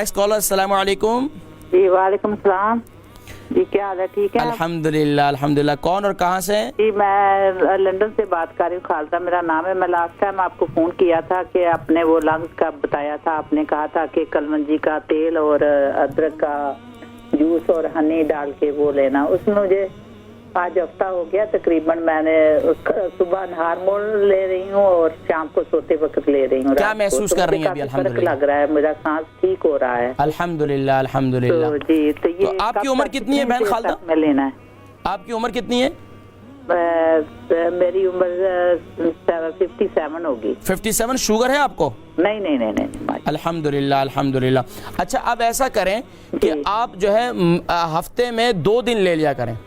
Next collar, अस्सलाम वालेकुम। जी वालेकुम सलाम जी, क्या हाल है? ठीक है अल्हम्दुलिल्लाह अल्हम्दुलिल्लाह। कौन और कहाँ से? जी, मैं लंदन से बात कर रही हूँ, खालसा मेरा नाम है। मैं लास्ट टाइम आपको फ़ोन किया था कि आपने वो लंग्स का बताया था, आपने कहा था कि कलमंजी का तेल और अदरक का जूस और हनी डाल के वो लेना। उसमें मुझे आज हफ्ता हो गया तकरीबन, मैंने सुबह हार्मोन ले रही हूँ और शाम को सोते वक्त ले रही हूँ। क्या महसूस कर रही हैं अभी? अल्हम्दुलिल्लाह लग रहा है, मेरा सांस ठीक हो रहा है। अल्हम्दुलिल्लाह अल्हम्दुलिल्लाह। तो जी, तो ये तो आपकी उम्र कितनी है बहन खालदा? में लेना है? आपकी उम्र कितनी है? मेरी उम्र 57 होगी। 57। शुगर है आपको? नहीं नहीं नहीं नहीं। अल्हम्दुलिल्लाह अल्हम्दुलिल्लाह। अच्छा, अब ऐसा करें कि आप जो है हफ्ते में 2 दिन ले लिया करें।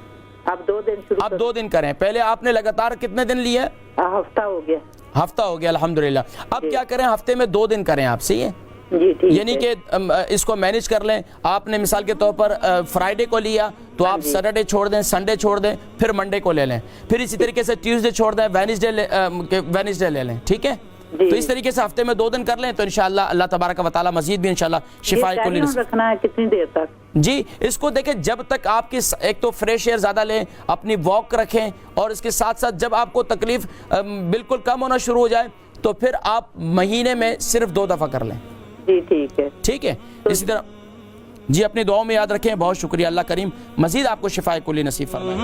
अब 2 दिन शुरू? आप 2 दिन करें। पहले आपने लगातार कितने दिन लिया? हफ्ता हो गया। हफ्ता हो गया अल्हम्दुलिल्लाह। अब क्या करें, हफ्ते में 2 दिन करें आप, सही है जी? ठीक, यानी कि इसको मैनेज कर लें। आपने मिसाल के तौर पर फ्राइडे को लिया तो आप सैटरडे छोड़ दें, संडे छोड़ दें, फिर मंडे को ले लें, फिर इसी तरीके से ट्यूसडे छोड़ दें, वेडनेसडे ले लें, ठीक है? तो इस तरीके से हफ्ते में 2 दिन कर लें तो इंशाअल्लाह अल्लाह तबारक व तआला मजीद भी इंशाअल्लाह शिफा कुल्ली रखना है। कितनी देर तक? जी, इसको देखें जब तक आपकी एक तो फ्रेश एयर ज़्यादा लें, अपनी वॉक रखें, और इसके साथ साथ जब आपको तकलीफ बिल्कुल कम होना शुरू हो जाए तो फिर आप महीने में सिर्फ 2 दफ़ा कर लें। जी ठीक है। ठीक है, इसी तरह जी अपनी दुआओं में याद रखें। बहुत शुक्रिया, अल्लाह करीम मजीद आपको शिफा कुल्ली नसीब फरमाए।